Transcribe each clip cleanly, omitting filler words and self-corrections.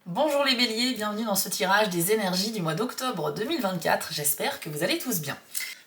Bonjour les béliers, bienvenue dans ce tirage des énergies du mois d'octobre 2024, j'espère que vous allez tous bien.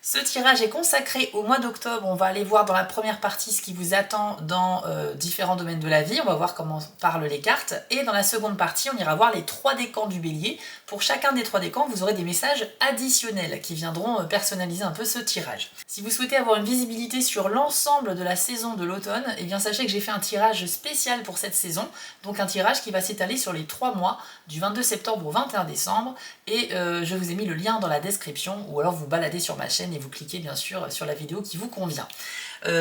Ce tirage est consacré au mois d'octobre, on va aller voir dans la première partie ce qui vous attend dans différents domaines de la vie, on va voir comment parlent les cartes, et dans la seconde partie on ira voir les 3 décans du bélier. Pour chacun des 3 décans, vous aurez des messages additionnels qui viendront personnaliser un peu ce tirage. Si vous souhaitez avoir une visibilité sur l'ensemble de la saison de l'automne, eh bien sachez que j'ai fait un tirage spécial pour cette saison, donc un tirage qui va s'étaler sur les 3 mois, du 22 septembre au 21 décembre, et je vous ai mis le lien dans la description, ou alors vous baladez sur ma chaîne et vous cliquez bien sûr sur la vidéo qui vous convient.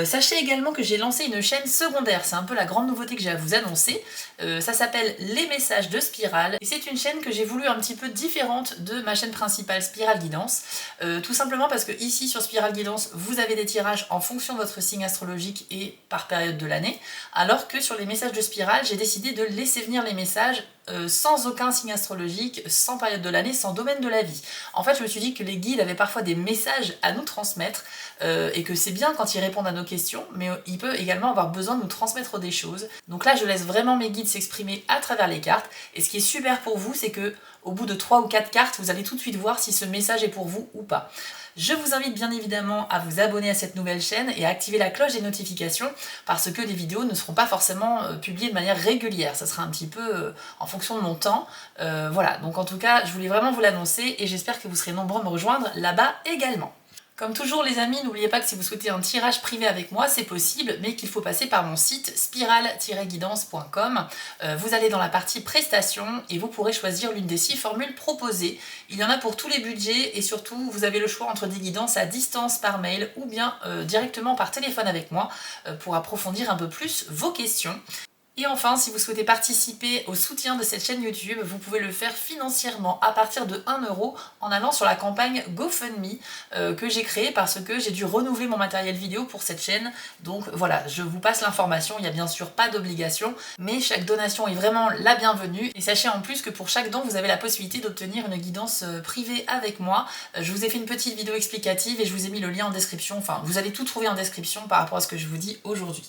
Sachez également que j'ai lancé une chaîne secondaire, c'est un peu la grande nouveauté que j'ai à vous annoncer. Ça s'appelle Les Messages de Spiral, et c'est une chaîne que j'ai voulu un petit peu différente de ma chaîne principale Spiral Guidance, tout simplement parce que ici sur Spiral Guidance, vous avez des tirages en fonction de votre signe astrologique et par période de l'année, alors que sur les messages de Spiral, j'ai décidé de laisser venir les messages sans aucun signe astrologique, sans période de l'année, sans domaine de la vie. En fait, je me suis dit que les guides avaient parfois des messages à nous transmettre, et que c'est bien quand ils répondent à nos questions, mais ils peuvent également avoir besoin de nous transmettre des choses. Donc là, je laisse vraiment mes guides s'exprimer à travers les cartes, et ce qui est super pour vous, c'est que au bout de 3 ou 4 cartes, vous allez tout de suite voir si ce message est pour vous ou pas. Je vous invite bien évidemment à vous abonner à cette nouvelle chaîne et à activer la cloche des notifications parce que les vidéos ne seront pas forcément publiées de manière régulière, ça sera un petit peu en fonction de mon temps. Voilà, donc en tout cas, je voulais vraiment vous l'annoncer et j'espère que vous serez nombreux à me rejoindre là-bas également. Comme toujours les amis, n'oubliez pas que si vous souhaitez un tirage privé avec moi, c'est possible, mais qu'il faut passer par mon site spiral-guidance.com. Vous allez dans la partie prestations et vous pourrez choisir l'une des 6 formules proposées. Il y en a pour tous les budgets et surtout, vous avez le choix entre des guidances à distance par mail ou bien directement par téléphone avec moi pour approfondir un peu plus vos questions. Et enfin, si vous souhaitez participer au soutien de cette chaîne YouTube, vous pouvez le faire financièrement à partir de 1 € en allant sur la campagne GoFundMe que j'ai créée parce que j'ai dû renouveler mon matériel vidéo pour cette chaîne. Donc voilà, je vous passe l'information, il n'y a bien sûr pas d'obligation, mais chaque donation est vraiment la bienvenue. Et sachez en plus que pour chaque don, vous avez la possibilité d'obtenir une guidance privée avec moi. Je vous ai fait une petite vidéo explicative et je vous ai mis le lien en description. Enfin, vous allez tout trouver en description par rapport à ce que je vous dis aujourd'hui.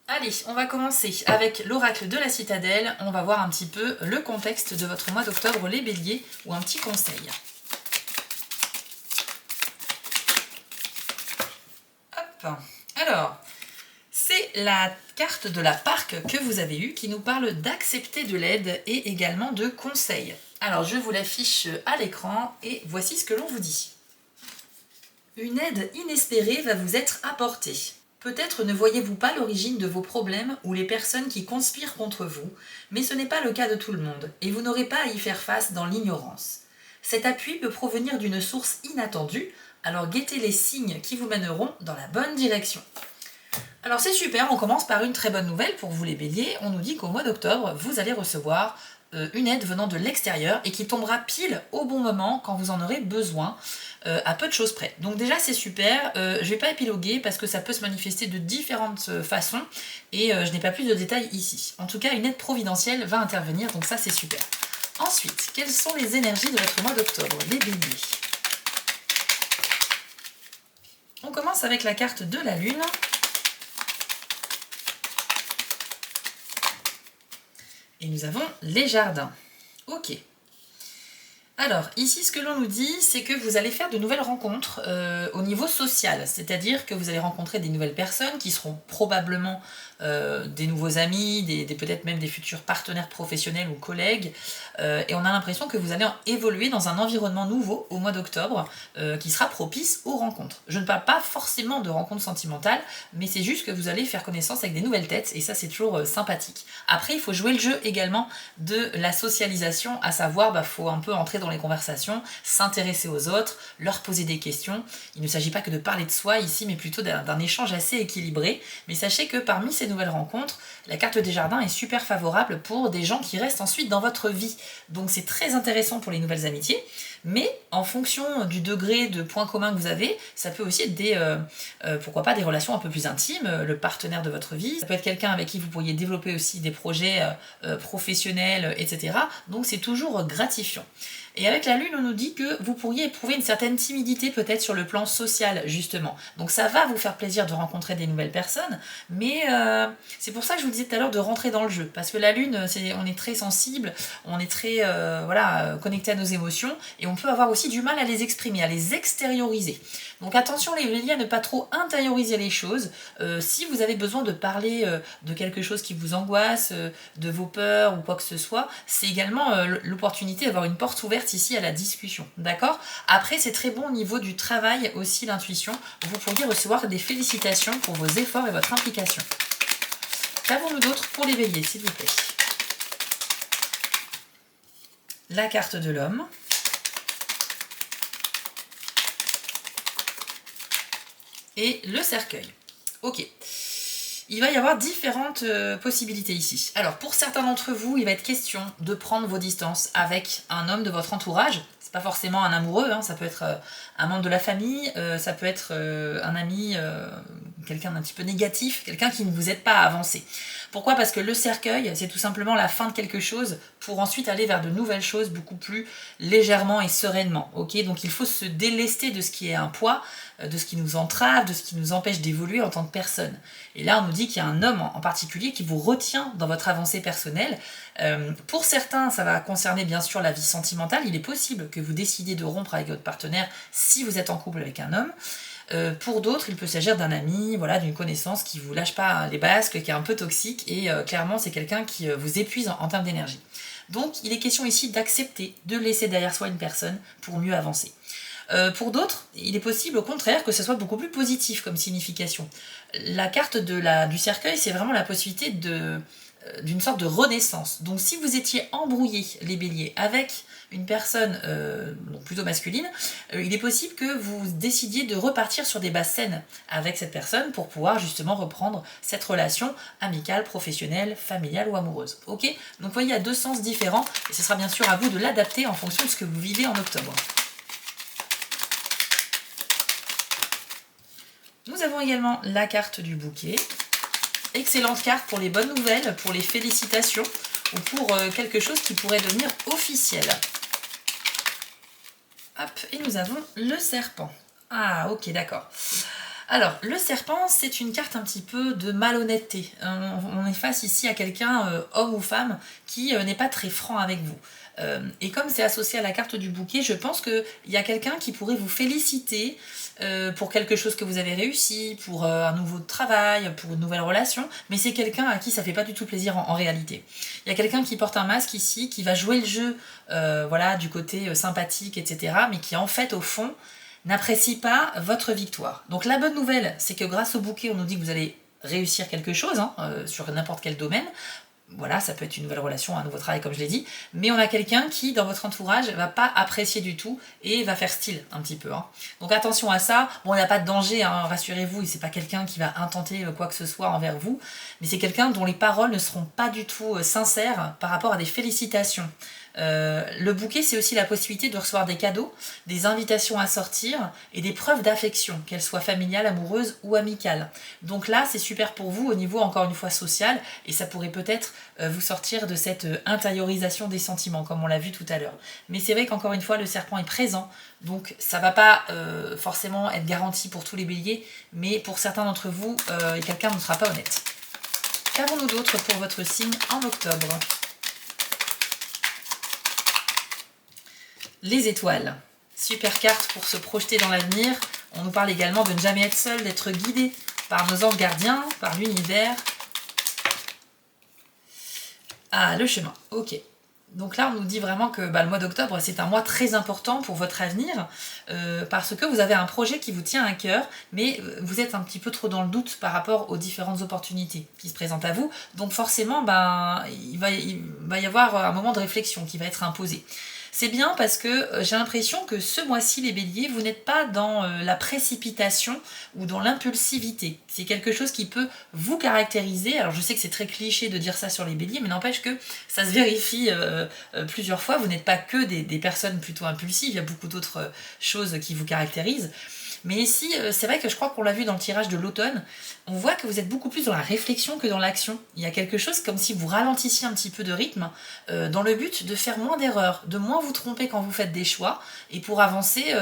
Allez, on va commencer avec l'oracle de la citadelle. On va voir un petit peu le contexte de votre mois d'octobre, les béliers, ou un petit conseil. Hop, alors, c'est la carte de la parque que vous avez eue qui nous parle d'accepter de l'aide et également de conseils. Alors, je vous l'affiche à l'écran et voici ce que l'on vous dit. Une aide inespérée va vous être apportée. Peut-être ne voyez-vous pas l'origine de vos problèmes ou les personnes qui conspirent contre vous, mais ce n'est pas le cas de tout le monde, et vous n'aurez pas à y faire face dans l'ignorance. Cet appui peut provenir d'une source inattendue, alors guettez les signes qui vous mèneront dans la bonne direction. Alors c'est super, on commence par une très bonne nouvelle pour vous les béliers, on nous dit qu'au mois d'octobre, vous allez recevoir une aide venant de l'extérieur et qui tombera pile au bon moment quand vous en aurez besoin, à peu de choses près. Donc déjà c'est super, je vais pas épiloguer parce que ça peut se manifester de différentes façons et je n'ai pas plus de détails ici. En tout cas une aide providentielle va intervenir, donc ça c'est super. Ensuite, quelles sont les énergies de votre mois d'octobre, les béliers? On commence avec la carte de la lune. Et nous avons les jardins. Ok. Alors, ici, ce que l'on nous dit, c'est que vous allez faire de nouvelles rencontres au niveau social. C'est-à-dire que vous allez rencontrer des nouvelles personnes qui seront probablement des nouveaux amis, peut-être même des futurs partenaires professionnels ou collègues. Et on a l'impression que vous allez évoluer dans un environnement nouveau au mois d'octobre qui sera propice aux rencontres. Je ne parle pas forcément de rencontres sentimentales, mais c'est juste que vous allez faire connaissance avec des nouvelles têtes et ça, c'est toujours sympathique. Après, il faut jouer le jeu également de la socialisation, à savoir, faut un peu entrer dans les conversations, s'intéresser aux autres, leur poser des questions. Il ne s'agit pas que de parler de soi ici, mais plutôt d'un échange assez équilibré. Mais sachez que parmi ces nouvelles rencontres, la carte des jardins est super favorable pour des gens qui restent ensuite dans votre vie. Donc c'est très intéressant pour les nouvelles amitiés. Mais en fonction du degré de points communs que vous avez, ça peut aussi être pourquoi pas des relations un peu plus intimes, le partenaire de votre vie. Ça peut être quelqu'un avec qui vous pourriez développer aussi des projets professionnels, etc. Donc c'est toujours gratifiant. Et avec la Lune, on nous dit que vous pourriez éprouver une certaine timidité peut-être sur le plan social, justement. Donc ça va vous faire plaisir de rencontrer des nouvelles personnes, mais c'est pour ça que je vous disais tout à l'heure de rentrer dans le jeu. Parce que la Lune, on est très sensible, on est très connecté à nos émotions, et on peut avoir aussi du mal à les exprimer, à les extérioriser. Donc attention les Béliers à ne pas trop intérioriser les choses. Si vous avez besoin de parler de quelque chose qui vous angoisse, de vos peurs ou quoi que ce soit, c'est également l'opportunité d'avoir une porte ouverte ici à la discussion, d'accord? Après, c'est très bon au niveau du travail aussi, l'intuition. Vous pourriez recevoir des félicitations pour vos efforts et votre implication. Qu'avons-nous d'autre pour les Béliers, s'il vous plaît? La carte de l'homme. Et le cercueil. Ok. Il va y avoir différentes possibilités ici. Alors, pour certains d'entre vous, il va être question de prendre vos distances avec un homme de votre entourage. C'est pas forcément un amoureux, hein, ça peut être un membre de la famille, ça peut être un ami, quelqu'un d'un petit peu négatif, quelqu'un qui ne vous aide pas à avancer. Pourquoi? Parce que le cercueil, c'est tout simplement la fin de quelque chose pour ensuite aller vers de nouvelles choses beaucoup plus légèrement et sereinement. Ok, donc il faut se délester de ce qui est un poids, de ce qui nous entrave, de ce qui nous empêche d'évoluer en tant que personne. Et là, on nous dit qu'il y a un homme en particulier qui vous retient dans votre avancée personnelle. Pour certains, ça va concerner bien sûr la vie sentimentale. Il est possible que vous décidiez de rompre avec votre partenaire si vous êtes en couple avec un homme. Pour d'autres, il peut s'agir d'un ami, voilà, d'une connaissance qui vous lâche pas les basques, qui est un peu toxique, et clairement c'est quelqu'un qui vous épuise en termes d'énergie. Donc il est question ici d'accepter de laisser derrière soi une personne pour mieux avancer. Pour d'autres, il est possible au contraire que ce soit beaucoup plus positif comme signification. La carte du cercueil, c'est vraiment la possibilité d'une sorte de renaissance. Donc si vous étiez embrouillés, les béliers, avec une personne donc plutôt masculine, il est possible que vous décidiez de repartir sur des bases saines avec cette personne pour pouvoir justement reprendre cette relation amicale, professionnelle, familiale ou amoureuse. Ok? Donc vous voyez, il y a deux sens différents et ce sera bien sûr à vous de l'adapter en fonction de ce que vous vivez en octobre. Nous avons également la carte du bouquet. Excellente carte pour les bonnes nouvelles, pour les félicitations ou pour quelque chose qui pourrait devenir officiel. Hop, et nous avons le serpent. Ah, ok, d'accord. Alors, le serpent, c'est une carte un petit peu de malhonnêteté. On est face ici à quelqu'un, homme ou femme, qui n'est pas très franc avec vous. Et comme c'est associé à la carte du bouquet, je pense qu'il y a quelqu'un qui pourrait vous féliciter pour quelque chose que vous avez réussi, pour un nouveau travail, pour une nouvelle relation, mais c'est quelqu'un à qui ça fait pas du tout plaisir en réalité. Il y a quelqu'un qui porte un masque ici, qui va jouer le jeu voilà, du côté sympathique, etc., mais qui en fait, au fond, n'apprécie pas votre victoire. Donc la bonne nouvelle, c'est que grâce au bouquet, on nous dit que vous allez réussir quelque chose hein, sur n'importe quel domaine. Voilà, ça peut être une nouvelle relation, un nouveau travail comme je l'ai dit, mais on a quelqu'un qui, dans votre entourage, va pas apprécier du tout et va faire style un petit peu. Hein. Donc attention à ça, bon, il n'y a pas de danger, hein, rassurez-vous, c'est pas quelqu'un qui va intenter quoi que ce soit envers vous, mais c'est quelqu'un dont les paroles ne seront pas du tout sincères par rapport à des félicitations. Le bouquet, c'est aussi la possibilité de recevoir des cadeaux, des invitations à sortir et des preuves d'affection, qu'elles soient familiales, amoureuses ou amicales. Donc là, c'est super pour vous au niveau, encore une fois, social, et ça pourrait peut-être vous sortir de cette intériorisation des sentiments, comme on l'a vu tout à l'heure. Mais c'est vrai qu'encore une fois, le serpent est présent, donc ça va pas forcément être garanti pour tous les béliers, mais pour certains d'entre vous, quelqu'un ne sera pas honnête. Qu'avons-nous d'autre pour votre signe en octobre ? Les étoiles, super carte pour se projeter dans l'avenir. On nous parle également de ne jamais être seul, d'être guidé par nos anges gardiens, par l'univers. Ah, le chemin, ok. Donc là, on nous dit vraiment que le mois d'octobre, c'est un mois très important pour votre avenir, parce que vous avez un projet qui vous tient à cœur, mais vous êtes un petit peu trop dans le doute par rapport aux différentes opportunités qui se présentent à vous. Donc forcément, il va y avoir un moment de réflexion qui va être imposé. C'est bien parce que j'ai l'impression que ce mois-ci, les béliers, vous n'êtes pas dans la précipitation ou dans l'impulsivité. C'est quelque chose qui peut vous caractériser. Alors je sais que c'est très cliché de dire ça sur les béliers, mais n'empêche que ça se vérifie plusieurs fois. Vous n'êtes pas que des personnes plutôt impulsives, il y a beaucoup d'autres choses qui vous caractérisent. Mais ici, c'est vrai que je crois qu'on l'a vu dans le tirage de l'automne, on voit que vous êtes beaucoup plus dans la réflexion que dans l'action. Il y a quelque chose comme si vous ralentissiez un petit peu de rythme dans le but de faire moins d'erreurs, de moins vous tromper quand vous faites des choix et pour avancer,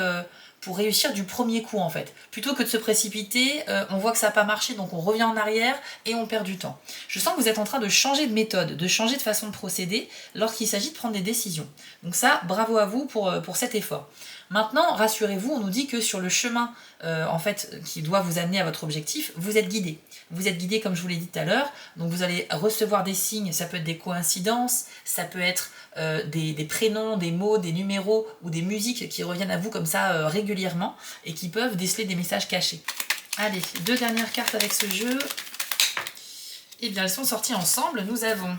pour réussir du premier coup en fait. Plutôt que de se précipiter, on voit que ça n'a pas marché donc on revient en arrière et on perd du temps. Je sens que vous êtes en train de changer de méthode, de changer de façon de procéder lorsqu'il s'agit de prendre des décisions. Donc ça, bravo à vous pour cet effort. Maintenant, rassurez-vous, on nous dit que sur le chemin en fait, qui doit vous amener à votre objectif, vous êtes guidé. Vous êtes guidé comme je vous l'ai dit tout à l'heure, donc vous allez recevoir des signes, ça peut être des coïncidences, ça peut être des prénoms, des mots, des numéros ou des musiques qui reviennent à vous comme ça régulièrement et qui peuvent déceler des messages cachés. Allez, 2 dernières cartes avec ce jeu. Eh bien, elles sont sorties ensemble. Nous avons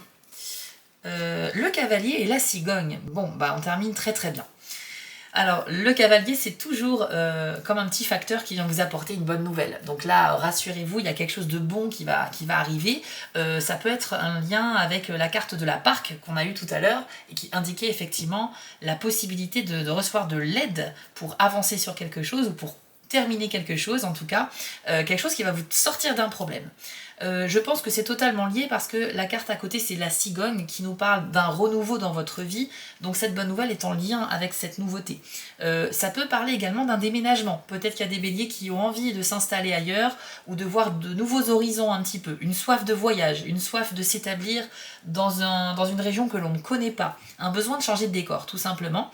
le cavalier et la cigogne. Bon, bah on termine très très bien. Alors, le cavalier, c'est toujours comme un petit facteur qui vient vous apporter une bonne nouvelle. Donc là, rassurez-vous, il y a quelque chose de bon qui va arriver. Ça peut être un lien avec la carte de la Parque qu'on a eue tout à l'heure et qui indiquait effectivement la possibilité de recevoir de l'aide pour avancer sur quelque chose ou pour terminer quelque chose, en tout cas, quelque chose qui va vous sortir d'un problème. Je pense que c'est totalement lié parce que la carte à côté c'est la cigogne qui nous parle d'un renouveau dans votre vie, donc cette bonne nouvelle est en lien avec cette nouveauté. Ça peut parler également d'un déménagement, peut-être qu'il y a des béliers qui ont envie de s'installer ailleurs ou de voir de nouveaux horizons un petit peu, une soif de voyage, une soif de s'établir dans une région que l'on ne connaît pas, un besoin de changer de décor tout simplement.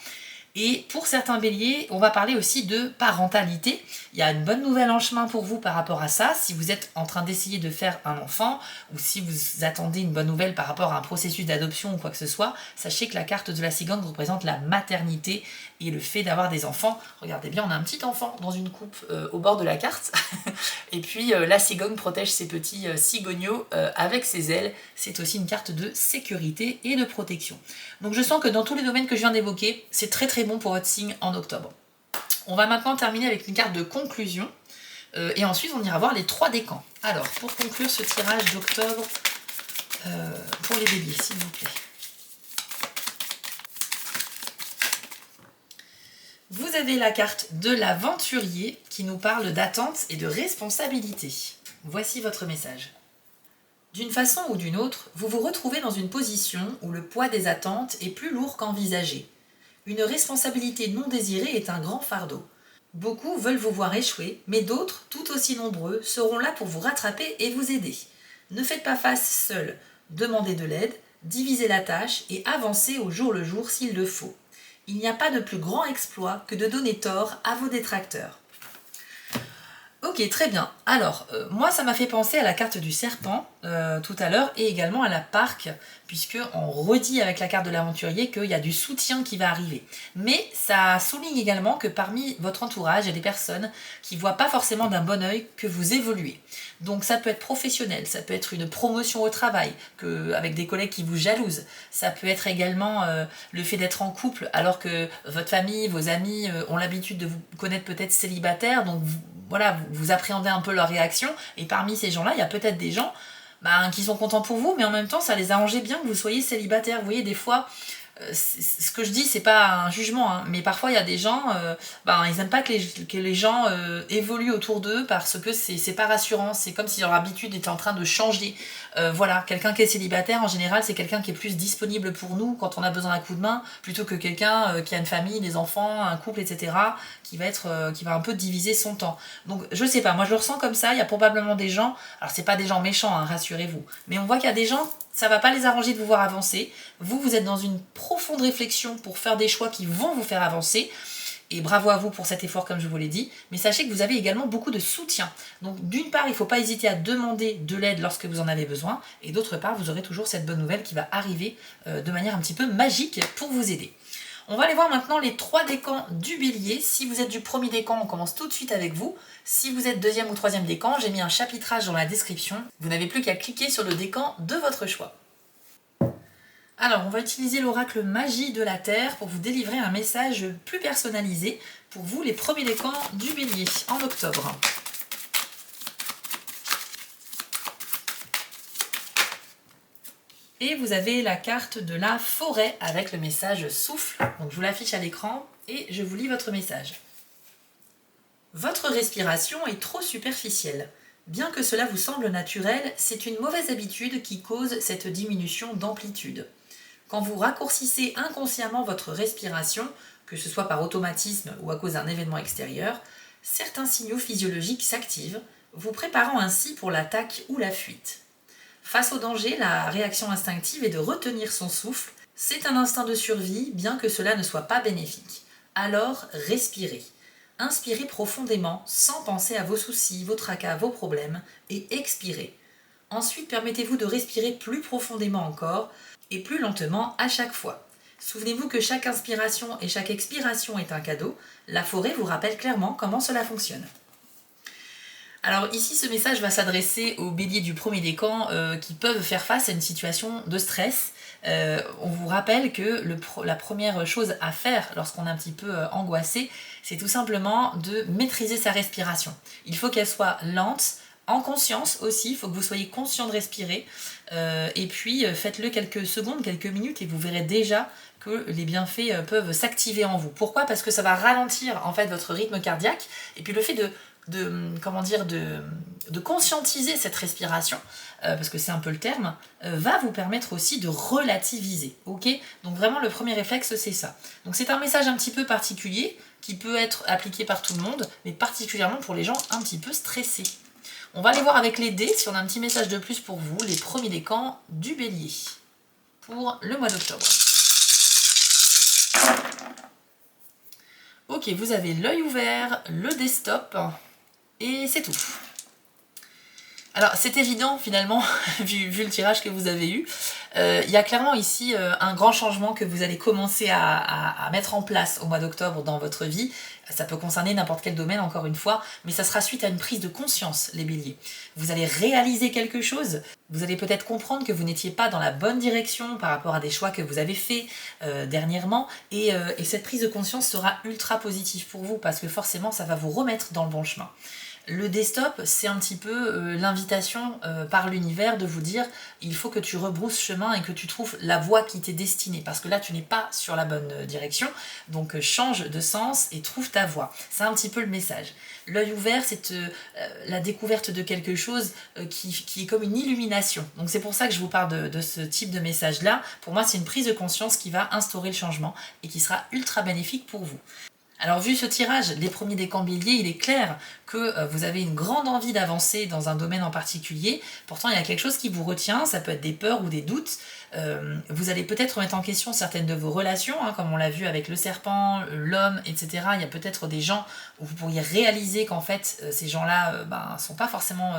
Et pour certains béliers, on va parler aussi de parentalité. Il y a une bonne nouvelle en chemin pour vous par rapport à ça. Si vous êtes en train d'essayer de faire un enfant, ou si vous attendez une bonne nouvelle par rapport à un processus d'adoption ou quoi que ce soit, sachez que la carte de la cigogne représente la maternité et le fait d'avoir des enfants. Regardez bien, on a un petit enfant dans une coupe au bord de la carte. Et puis la cigogne protège ses petits cigognos avec ses ailes. C'est aussi une carte de sécurité et de protection. Donc je sens que dans tous les domaines que je viens d'évoquer, c'est très très bon pour votre signe en octobre. On va maintenant terminer avec une carte de conclusion. Et ensuite, on ira voir les 3 décans. Alors, pour conclure ce tirage d'octobre pour les béliers, s'il vous plaît. Vous avez la carte de l'aventurier qui nous parle d'attente et de responsabilité. Voici votre message. D'une façon ou d'une autre, vous vous retrouvez dans une position où le poids des attentes est plus lourd qu'envisagé. Une responsabilité non désirée est un grand fardeau. Beaucoup veulent vous voir échouer, mais d'autres, tout aussi nombreux, seront là pour vous rattraper et vous aider. Ne faites pas face seul, demandez de l'aide, divisez la tâche et avancez au jour le jour s'il le faut. Il n'y a pas de plus grand exploit que de donner tort à vos détracteurs. Ok, très bien. Alors, moi, ça m'a fait penser à la carte du serpent tout à l'heure et également à la Parque, puisqu'on redit avec la carte de l'aventurier qu'il y a du soutien qui va arriver. Mais ça souligne également que parmi votre entourage, il y a des personnes qui ne voient pas forcément d'un bon œil que vous évoluez. Donc ça peut être professionnel, ça peut être une promotion au travail, avec des collègues qui vous jalousent. Ça peut être également le fait d'être en couple alors que votre famille, vos amis ont l'habitude de vous connaître peut-être célibataire, donc vous appréhendez un peu leur réaction, et parmi ces gens-là, il y a peut-être des gens qui sont contents pour vous, mais en même temps, ça les arrangeait bien que vous soyez célibataire. Vous voyez, des fois, ce que je dis, c'est pas un jugement, hein, mais parfois, il y a des gens, ils n'aiment pas que les gens évoluent autour d'eux parce que c'est pas rassurant. C'est comme si leur habitude était en train de changer. Voilà, quelqu'un qui est célibataire, en général, c'est quelqu'un qui est plus disponible pour nous quand on a besoin d'un coup de main, plutôt que quelqu'un qui a une famille, des enfants, un couple, etc., qui va un peu diviser son temps. Donc, je sais pas, moi je le ressens comme ça, il y a probablement des gens, alors c'est pas des gens méchants, hein, rassurez-vous, mais on voit qu'il y a des gens, ça va pas les arranger de vous voir avancer. Vous êtes dans une profonde réflexion pour faire des choix qui vont vous faire avancer. Et bravo à vous pour cet effort, comme je vous l'ai dit. Mais sachez que vous avez également beaucoup de soutien. Donc d'une part, il ne faut pas hésiter à demander de l'aide lorsque vous en avez besoin. Et d'autre part, vous aurez toujours cette bonne nouvelle qui va arriver de manière un petit peu magique pour vous aider. On va aller voir maintenant les 3 décans du bélier. Si vous êtes du premier décan, on commence tout de suite avec vous. Si vous êtes deuxième ou troisième décan, j'ai mis un chapitrage dans la description. Vous n'avez plus qu'à cliquer sur le décan de votre choix. Alors, on va utiliser l'oracle Magie de la Terre pour vous délivrer un message plus personnalisé pour vous, les premiers décans du Bélier, en octobre. Et vous avez la carte de la forêt avec le message souffle. Donc, je vous l'affiche à l'écran et je vous lis votre message. Votre respiration est trop superficielle. Bien que cela vous semble naturel, c'est une mauvaise habitude qui cause cette diminution d'amplitude. Quand vous raccourcissez inconsciemment votre respiration, que ce soit par automatisme ou à cause d'un événement extérieur, certains signaux physiologiques s'activent, vous préparant ainsi pour l'attaque ou la fuite. Face au danger, la réaction instinctive est de retenir son souffle. C'est un instinct de survie, bien que cela ne soit pas bénéfique. Alors, respirez. Inspirez profondément, sans penser à vos soucis, vos tracas, vos problèmes, et expirez. Ensuite, permettez-vous de respirer plus profondément encore, et plus lentement à chaque fois. Souvenez-vous que chaque inspiration et chaque expiration est un cadeau. La forêt vous rappelle clairement comment cela fonctionne. Alors ici, ce message va s'adresser aux béliers du premier décan qui peuvent faire face à une situation de stress. On vous rappelle que la première chose à faire lorsqu'on est un petit peu angoissé, c'est tout simplement de maîtriser sa respiration. Il faut qu'elle soit lente, en conscience aussi, il faut que vous soyez conscient de respirer. Et puis faites-le quelques secondes, quelques minutes et vous verrez déjà que les bienfaits peuvent s'activer en vous. Pourquoi ? Parce que ça va ralentir en fait votre rythme cardiaque et puis le fait de conscientiser cette respiration, parce que c'est un peu le terme, va vous permettre aussi de relativiser. Ok ? Donc vraiment le premier réflexe c'est ça. Donc c'est un message un petit peu particulier qui peut être appliqué par tout le monde, mais particulièrement pour les gens un petit peu stressés. On va aller voir avec les dés si on a un petit message de plus pour vous, les premiers décans du bélier, pour le mois d'octobre. Ok, vous avez l'œil ouvert, le dé stop, et c'est tout. Alors c'est évident finalement, vu le tirage que vous avez eu, il y a clairement ici un grand changement que vous allez commencer à mettre en place au mois d'octobre dans votre vie. Ça peut concerner n'importe quel domaine encore une fois, mais ça sera suite à une prise de conscience, les béliers. Vous allez réaliser quelque chose, vous allez peut-être comprendre que vous n'étiez pas dans la bonne direction par rapport à des choix que vous avez faits dernièrement, et cette prise de conscience sera ultra positive pour vous, parce que forcément ça va vous remettre dans le bon chemin. Le desktop, c'est un petit peu l'invitation par l'univers de vous dire il faut que tu rebrousses chemin et que tu trouves la voie qui t'est destinée, parce que là tu n'es pas sur la bonne direction, donc change de sens et trouve ta voie. C'est un petit peu le message. L'œil ouvert, c'est la découverte de quelque chose qui est comme une illumination. Donc c'est pour ça que je vous parle de ce type de message-là. Pour moi, c'est une prise de conscience qui va instaurer le changement et qui sera ultra bénéfique pour vous. Alors vu ce tirage, les premiers décans béliers, il est clair que vous avez une grande envie d'avancer dans un domaine en particulier. Pourtant, il y a quelque chose qui vous retient, ça peut être des peurs ou des doutes. Vous allez peut-être remettre en question certaines de vos relations, comme on l'a vu avec le serpent, l'homme, etc. Il y a peut-être des gens où vous pourriez réaliser qu'en fait, ces gens-là ne sont pas forcément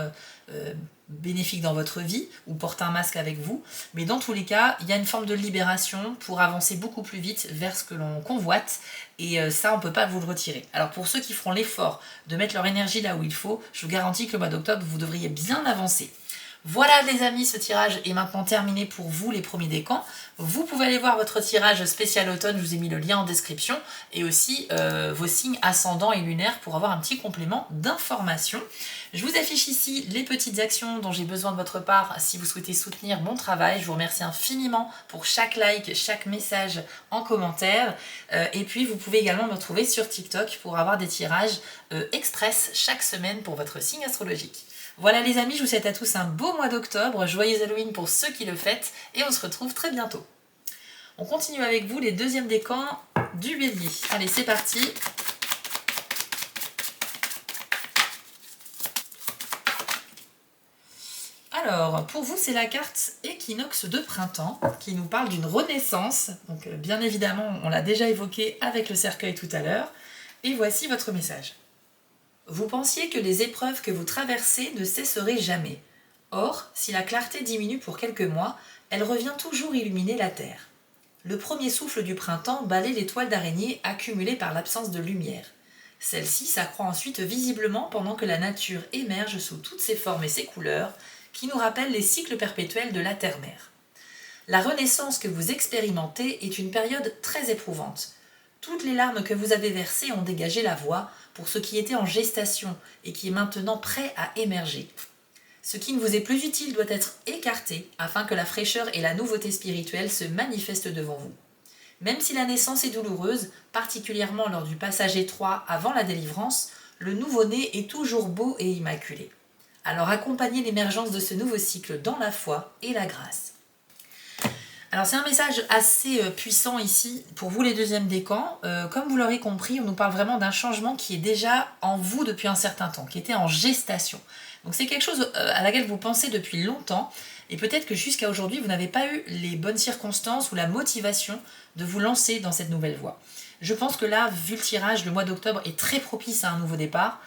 bénéfiques dans votre vie ou portent un masque avec vous. Mais dans tous les cas, il y a une forme de libération pour avancer beaucoup plus vite vers ce que l'on convoite. Et ça, on ne peut pas vous le retirer. Alors pour ceux qui feront l'effort de mettre leur énergie là où il faut, je vous garantis que le mois d'octobre, vous devriez bien avancer. Voilà les amis, ce tirage est maintenant terminé pour vous, les premiers décans. Vous pouvez aller voir votre tirage spécial automne, je vous ai mis le lien en description, et aussi vos signes ascendants et lunaires pour avoir un petit complément d'information. Je vous affiche ici les petites actions dont j'ai besoin de votre part si vous souhaitez soutenir mon travail. Je vous remercie infiniment pour chaque like, chaque message en commentaire. Et puis vous pouvez également me retrouver sur TikTok pour avoir des tirages express chaque semaine pour votre signe astrologique. Voilà les amis, je vous souhaite à tous un beau mois d'octobre, joyeux Halloween pour ceux qui le fêtent, et on se retrouve très bientôt. On continue avec vous les deuxièmes décans du bélier. Allez, c'est parti. Alors, pour vous, c'est la carte équinoxe de printemps qui nous parle d'une renaissance. Donc, bien évidemment, on l'a déjà évoqué avec le cercueil tout à l'heure. Et voici votre message. Vous pensiez que les épreuves que vous traversez ne cesseraient jamais. Or, si la clarté diminue pour quelques mois, elle revient toujours illuminer la terre. Le premier souffle du printemps balaie les toiles d'araignée accumulées par l'absence de lumière. Celle-ci s'accroît ensuite visiblement pendant que la nature émerge sous toutes ses formes et ses couleurs, qui nous rappellent les cycles perpétuels de la terre-mère. La renaissance que vous expérimentez est une période très éprouvante. Toutes les larmes que vous avez versées ont dégagé la voie pour ce qui était en gestation et qui est maintenant prêt à émerger. Ce qui ne vous est plus utile doit être écarté afin que la fraîcheur et la nouveauté spirituelle se manifestent devant vous. Même si la naissance est douloureuse, particulièrement lors du passage étroit avant la délivrance, le nouveau-né est toujours beau et immaculé. Alors accompagnez l'émergence de ce nouveau cycle dans la foi et la grâce. Alors c'est un message assez puissant ici pour vous les deuxièmes décans. Comme vous l'aurez compris, on nous parle vraiment d'un changement qui est déjà en vous depuis un certain temps, qui était en gestation. Donc c'est quelque chose à laquelle vous pensez depuis longtemps et peut-être que jusqu'à aujourd'hui vous n'avez pas eu les bonnes circonstances ou la motivation de vous lancer dans cette nouvelle voie. Je pense que là, vu le tirage, le mois d'octobre est très propice à un nouveau départ.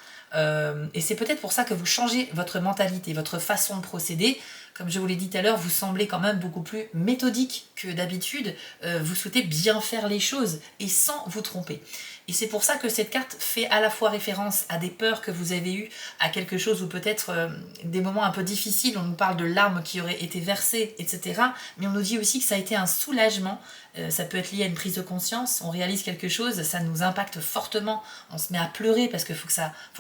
Et c'est peut-être pour ça que vous changez votre mentalité, votre façon de procéder. Comme je vous l'ai dit tout à l'heure, vous semblez quand même beaucoup plus méthodique que d'habitude. Vous souhaitez bien faire les choses et sans vous tromper. Et c'est pour ça que cette carte fait à la fois référence à des peurs que vous avez eues, à quelque chose ou peut-être des moments un peu difficiles. On nous parle de larmes qui auraient été versées, etc. Mais on nous dit aussi que ça a été un soulagement. Ça peut être lié à une prise de conscience. On réalise quelque chose, ça nous impacte fortement. On se met à pleurer parce qu'il faut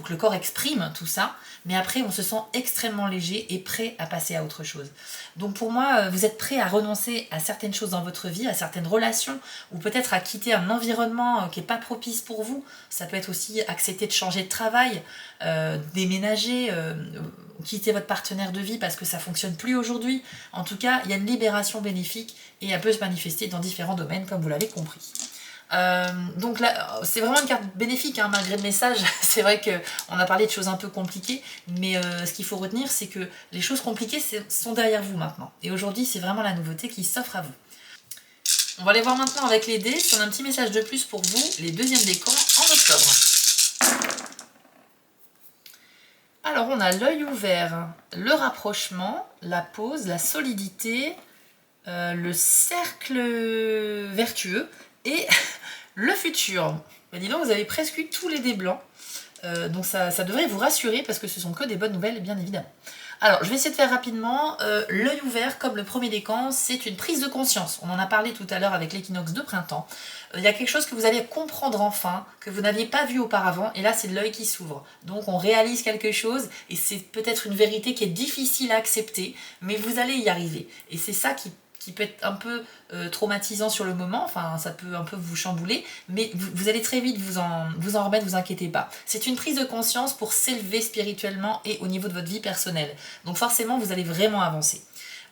que le corps exprime tout ça. Mais après, on se sent extrêmement léger et prêt à passer à autre chose. Donc pour moi, vous êtes prêt à renoncer à certaines choses dans votre vie, à certaines relations, ou peut-être à quitter un environnement qui n'est pas propice pour vous. Ça peut être aussi accepter de changer de travail, déménager, quitter votre partenaire de vie parce que ça ne fonctionne plus aujourd'hui. En tout cas, il y a une libération bénéfique et elle peut se manifester dans différents domaines, comme vous l'avez compris. Donc là, c'est vraiment une carte bénéfique, hein, malgré le message. C'est vrai qu'on a parlé de choses un peu compliquées, mais ce qu'il faut retenir, c'est que les choses compliquées sont derrière vous maintenant. Et aujourd'hui, c'est vraiment la nouveauté qui s'offre à vous. On va aller voir maintenant avec les dés si on a un petit message de plus pour vous, les deuxièmes décans en octobre. Alors on a l'œil ouvert, le rapprochement, la pause, la solidité, le cercle vertueux et le futur. Ben dis donc, vous avez presque eu tous les dés blancs. Donc ça devrait vous rassurer parce que ce sont que des bonnes nouvelles, bien évidemment. Alors, je vais essayer de faire rapidement. L'œil ouvert, comme le premier décan, c'est une prise de conscience. On en a parlé tout à l'heure avec l'équinoxe de printemps. Il y a quelque chose que vous allez comprendre enfin, que vous n'aviez pas vu auparavant, et là, c'est l'œil qui s'ouvre. Donc, on réalise quelque chose, et c'est peut-être une vérité qui est difficile à accepter, mais vous allez y arriver. Et c'est ça qui peut être un peu traumatisant sur le moment, enfin ça peut un peu vous chambouler, mais vous allez très vite vous en remettre, vous inquiétez pas. C'est une prise de conscience pour s'élever spirituellement et au niveau de votre vie personnelle. Donc forcément vous allez vraiment avancer.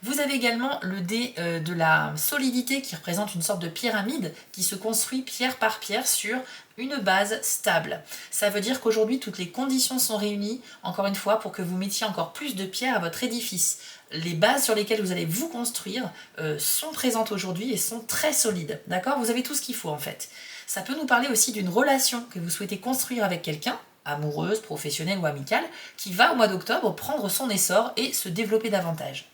Vous avez également le dé de la solidité qui représente une sorte de pyramide qui se construit pierre par pierre sur une base stable. Ça veut dire qu'aujourd'hui toutes les conditions sont réunies, encore une fois, pour que vous mettiez encore plus de pierres à votre édifice. Les bases sur lesquelles vous allez vous construire sont présentes aujourd'hui et sont très solides. D'accord ? Vous avez tout ce qu'il faut en fait. Ça peut nous parler aussi d'une relation que vous souhaitez construire avec quelqu'un, amoureuse, professionnelle ou amicale, qui va au mois d'octobre prendre son essor et se développer davantage.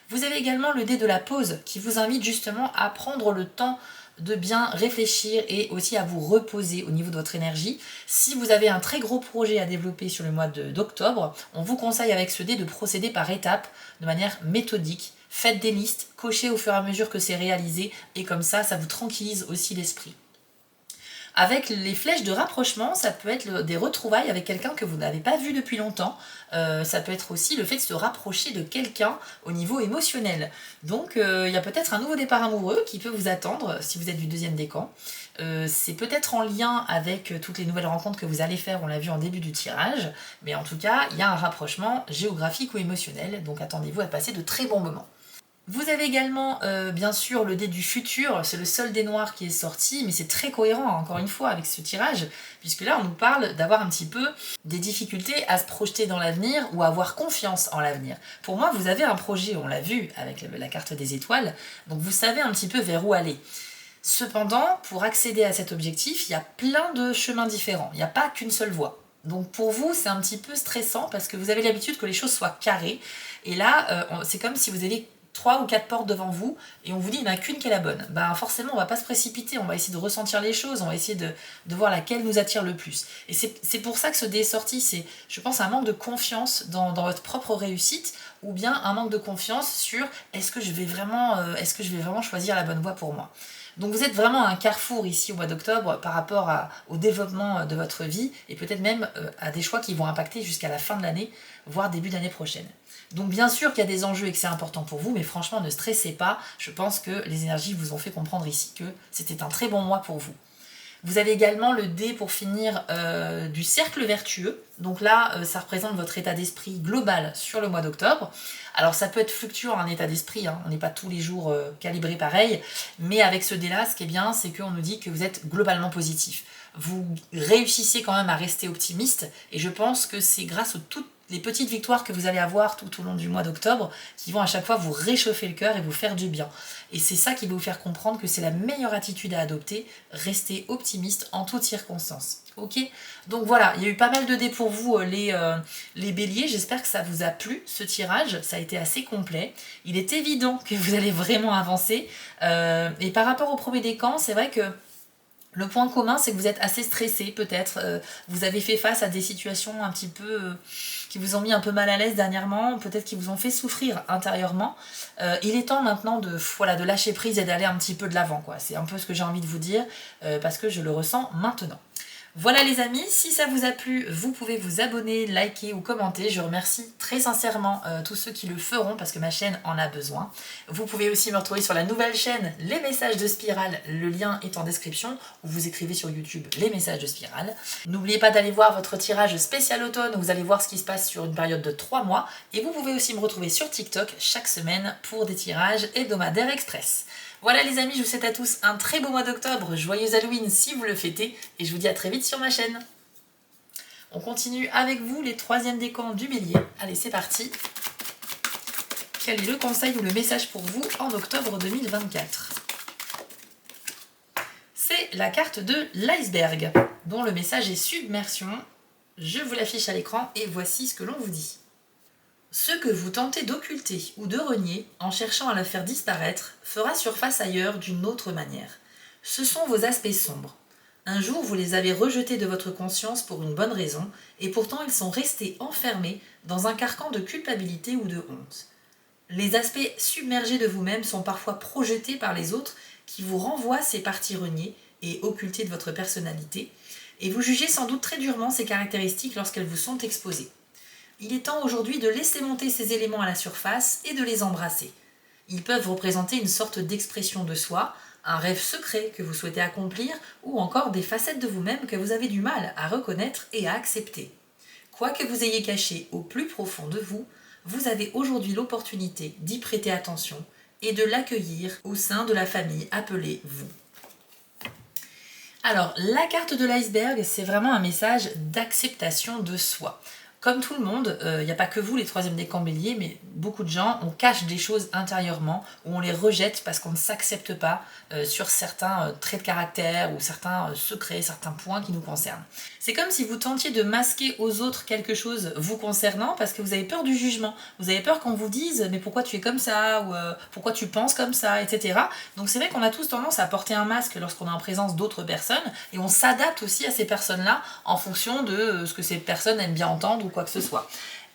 Vous avez également le dé de la pause qui vous invite justement à prendre le temps de bien réfléchir et aussi à vous reposer au niveau de votre énergie. Si vous avez un très gros projet à développer sur le mois d'octobre, on vous conseille avec ce dé de procéder par étapes, de manière méthodique. Faites des listes, cochez au fur et à mesure que c'est réalisé et comme ça vous tranquillise aussi l'esprit. Avec les flèches de rapprochement, ça peut être des retrouvailles avec quelqu'un que vous n'avez pas vu depuis longtemps. Ça peut être aussi le fait de se rapprocher de quelqu'un au niveau émotionnel. Donc il y a peut-être un nouveau départ amoureux qui peut vous attendre si vous êtes du deuxième décan. C'est peut-être en lien avec toutes les nouvelles rencontres que vous allez faire, on l'a vu en début du tirage. Mais en tout cas, il y a un rapprochement géographique ou émotionnel. Donc attendez-vous à passer de très bons moments. Vous avez également bien sûr le dé du futur, c'est le seul dé noir qui est sorti, mais c'est très cohérent encore une fois avec ce tirage, puisque là on nous parle d'avoir un petit peu des difficultés à se projeter dans l'avenir ou à avoir confiance en l'avenir. Pour moi vous avez un projet, on l'a vu avec la carte des étoiles, donc vous savez un petit peu vers où aller. Cependant, pour accéder à cet objectif, il y a plein de chemins différents, il n'y a pas qu'une seule voie. Donc pour vous c'est un petit peu stressant parce que vous avez l'habitude que les choses soient carrées, et là c'est comme si vous avez 3 ou 4 portes devant vous et on vous dit il n'y en a qu'une qui est la bonne. Ben forcément on va pas se précipiter, on va essayer de ressentir les choses, on va essayer de voir laquelle nous attire le plus. Et c'est pour ça que ce dé est sorti, c'est je pense un manque de confiance dans votre propre réussite ou bien un manque de confiance sur est-ce que je vais vraiment choisir la bonne voie pour moi. Donc vous êtes vraiment à un carrefour ici au mois d'octobre par rapport au développement de votre vie et peut-être même à des choix qui vont impacter jusqu'à la fin de l'année, voire début d'année prochaine. Donc bien sûr qu'il y a des enjeux et que c'est important pour vous, mais franchement ne stressez pas, je pense que les énergies vous ont fait comprendre ici que c'était un très bon mois pour vous. Vous avez également le dé pour finir du cercle vertueux. Donc là, ça représente votre état d'esprit global sur le mois d'octobre. Alors ça peut être fluctuant un état d'esprit, hein. On n'est pas tous les jours calibré pareil, mais avec ce dé-là, ce qui est bien, c'est qu'on nous dit que vous êtes globalement positif. Vous réussissez quand même à rester optimiste, et je pense que c'est grâce aux toutes les petites victoires que vous allez avoir tout au long du mois d'octobre qui vont à chaque fois vous réchauffer le cœur et vous faire du bien. Et c'est ça qui va vous faire comprendre que c'est la meilleure attitude à adopter, rester optimiste en toutes circonstances. Ok, donc voilà, il y a eu pas mal de dés pour vous les béliers, j'espère que ça vous a plu ce tirage, ça a été assez complet. Il est évident que vous allez vraiment avancer. Et par rapport au premier décan, c'est vrai que le point commun, c'est que vous êtes assez stressé peut-être, vous avez fait face à des situations un petit peu qui vous ont mis un peu mal à l'aise dernièrement, peut-être qui vous ont fait souffrir intérieurement. Il est temps maintenant de lâcher prise et d'aller un petit peu de l'avant, quoi. C'est un peu ce que j'ai envie de vous dire, parce que je le ressens maintenant. Voilà les amis, si ça vous a plu, vous pouvez vous abonner, liker ou commenter. Je remercie très sincèrement tous ceux qui le feront parce que ma chaîne en a besoin. Vous pouvez aussi me retrouver sur la nouvelle chaîne Les Messages de Spirale. Le lien est en description ou vous écrivez sur YouTube Les Messages de Spirale. N'oubliez pas d'aller voir votre tirage spécial automne où vous allez voir ce qui se passe sur une période de 3 mois. Et vous pouvez aussi me retrouver sur TikTok chaque semaine pour des tirages hebdomadaires express. Voilà les amis, je vous souhaite à tous un très beau mois d'octobre, joyeux Halloween si vous le fêtez, et je vous dis à très vite sur ma chaîne. On continue avec vous les troisièmes décans du bélier. Allez, c'est parti. Quel est le conseil ou le message pour vous en octobre 2024? C'est la carte de l'iceberg, dont le message est submersion. Je vous l'affiche à l'écran et voici ce que l'on vous dit. Ce que vous tentez d'occulter ou de renier en cherchant à la faire disparaître fera surface ailleurs d'une autre manière. Ce sont vos aspects sombres. Un jour, vous les avez rejetés de votre conscience pour une bonne raison, et pourtant ils sont restés enfermés dans un carcan de culpabilité ou de honte. Les aspects submergés de vous-même sont parfois projetés par les autres qui vous renvoient ces parties reniées et occultées de votre personnalité, et vous jugez sans doute très durement ces caractéristiques lorsqu'elles vous sont exposées. Il est temps aujourd'hui de laisser monter ces éléments à la surface et de les embrasser. Ils peuvent représenter une sorte d'expression de soi, un rêve secret que vous souhaitez accomplir ou encore des facettes de vous-même que vous avez du mal à reconnaître et à accepter. Quoi que vous ayez caché au plus profond de vous, vous avez aujourd'hui l'opportunité d'y prêter attention et de l'accueillir au sein de la famille appelée vous. Alors, la carte de l'iceberg, c'est vraiment un message d'acceptation de soi. Comme tout le monde, il n'y a pas que vous les troisièmes décans bélier, mais beaucoup de gens, on cache des choses intérieurement, ou on les rejette parce qu'on ne s'accepte pas sur certains traits de caractère, ou certains secrets, certains points qui nous concernent. C'est comme si vous tentiez de masquer aux autres quelque chose vous concernant, parce que vous avez peur du jugement. Vous avez peur qu'on vous dise « mais pourquoi tu es comme ça ?» ou « pourquoi tu penses comme ça ?» etc. Donc c'est vrai qu'on a tous tendance à porter un masque lorsqu'on est en présence d'autres personnes, et on s'adapte aussi à ces personnes-là en fonction de ce que ces personnes aiment bien entendre ou quoi que ce soit.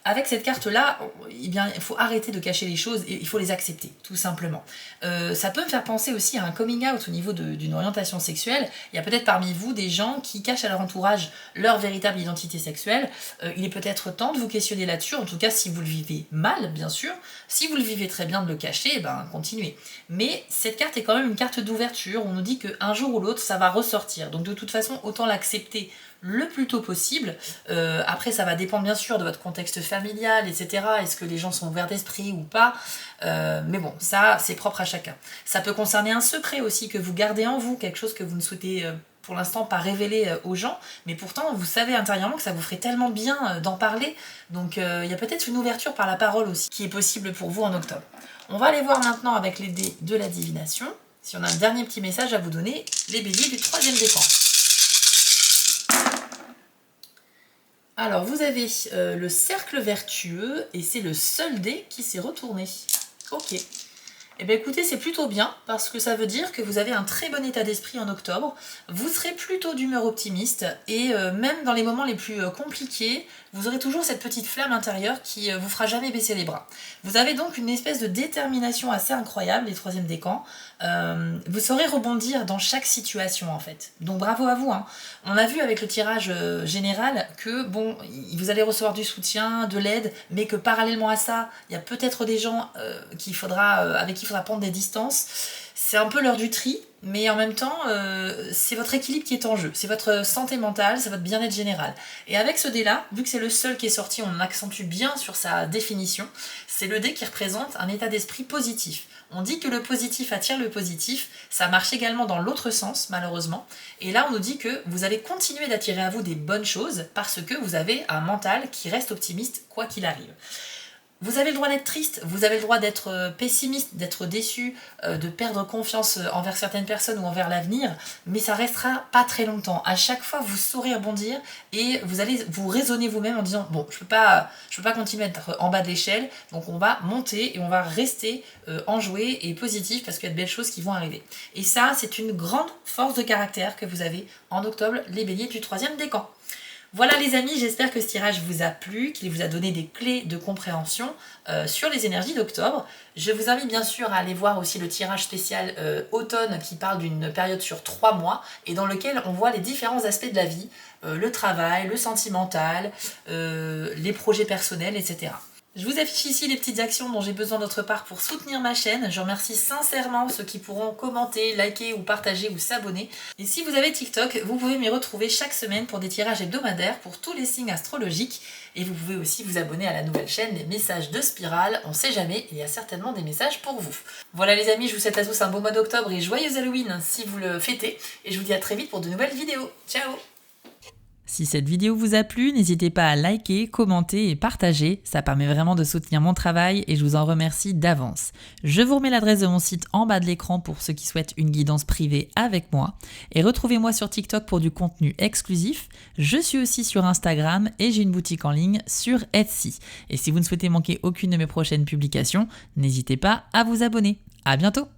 Avec cette carte-là, eh bien, il faut arrêter de cacher les choses et il faut les accepter, tout simplement. Ça peut me faire penser aussi à un coming out au niveau d'une orientation sexuelle. Il y a peut-être parmi vous des gens qui cachent à leur entourage leur véritable identité sexuelle. Il est peut-être temps de vous questionner là-dessus, en tout cas si vous le vivez mal, bien sûr. Si vous le vivez très bien de le cacher, eh ben, continuez. Mais cette carte est quand même une carte d'ouverture. On nous dit qu'un jour ou l'autre, ça va ressortir. Donc de toute façon, autant l'accepter le plus tôt possible. Après, ça va dépendre bien sûr de votre contexte familial, etc. Est-ce que les gens sont ouverts d'esprit ou pas, mais bon, ça, c'est propre à chacun. Ça peut concerner un secret aussi que vous gardez en vous, quelque chose que vous ne souhaitez pour l'instant pas révéler aux gens, mais pourtant, vous savez intérieurement que ça vous ferait tellement de bien d'en parler. Donc, il y a peut-être une ouverture par la parole aussi qui est possible pour vous en octobre. On va aller voir maintenant avec les dés de la divination, si on a un dernier petit message à vous donner, les béliers du troisième décan. Alors, vous avez le cercle vertueux et c'est le seul dé qui s'est retourné. Ok. Eh bien écoutez, c'est plutôt bien parce que ça veut dire que vous avez un très bon état d'esprit en octobre, vous serez plutôt d'humeur optimiste et même dans les moments les plus compliqués, vous aurez toujours cette petite flamme intérieure qui vous fera jamais baisser les bras. Vous avez donc une espèce de détermination assez incroyable, les troisièmes décans. Vous saurez rebondir dans chaque situation en fait. Donc bravo à vous, hein. On a vu avec le tirage général que bon, vous allez recevoir du soutien, de l'aide, mais que parallèlement à ça, il y a peut-être des gens avec qui il faudra prendre des distances. C'est un peu l'heure du tri, mais en même temps, c'est votre équilibre qui est en jeu. C'est votre santé mentale, c'est votre bien-être général. Et avec ce dé-là, vu que c'est le seul qui est sorti, on accentue bien sur sa définition, c'est le dé qui représente un état d'esprit positif. On dit que le positif attire le positif, ça marche également dans l'autre sens, malheureusement. Et là, on nous dit que vous allez continuer d'attirer à vous des bonnes choses parce que vous avez un mental qui reste optimiste quoi qu'il arrive. Vous avez le droit d'être triste, vous avez le droit d'être pessimiste, d'être déçu, de perdre confiance envers certaines personnes ou envers l'avenir, mais ça restera pas très longtemps. À chaque fois, vous saurez rebondir et vous allez vous raisonner vous-même en disant bon, je peux pas continuer à être en bas de l'échelle, donc on va monter et on va rester enjoué et positif parce qu'il y a de belles choses qui vont arriver. Et ça, c'est une grande force de caractère que vous avez en octobre, les béliers du 3e décan. Voilà les amis, j'espère que ce tirage vous a plu, qu'il vous a donné des clés de compréhension sur les énergies d'octobre. Je vous invite bien sûr à aller voir aussi le tirage spécial automne qui parle d'une période sur 3 mois et dans lequel on voit les différents aspects de la vie, le travail, le sentimental, les projets personnels, etc. Je vous affiche ici les petites actions dont j'ai besoin d'autre part pour soutenir ma chaîne. Je remercie sincèrement ceux qui pourront commenter, liker ou partager ou s'abonner. Et si vous avez TikTok, vous pouvez m'y retrouver chaque semaine pour des tirages hebdomadaires pour tous les signes astrologiques. Et vous pouvez aussi vous abonner à la nouvelle chaîne Les Messages de Spirale. On sait jamais, il y a certainement des messages pour vous. Voilà les amis, je vous souhaite à tous un beau mois d'octobre et joyeux Halloween si vous le fêtez. Et je vous dis à très vite pour de nouvelles vidéos. Ciao! Si cette vidéo vous a plu, n'hésitez pas à liker, commenter et partager, ça permet vraiment de soutenir mon travail et je vous en remercie d'avance. Je vous remets l'adresse de mon site en bas de l'écran pour ceux qui souhaitent une guidance privée avec moi et retrouvez-moi sur TikTok pour du contenu exclusif. Je suis aussi sur Instagram et j'ai une boutique en ligne sur Etsy. Et si vous ne souhaitez manquer aucune de mes prochaines publications, n'hésitez pas à vous abonner. À bientôt!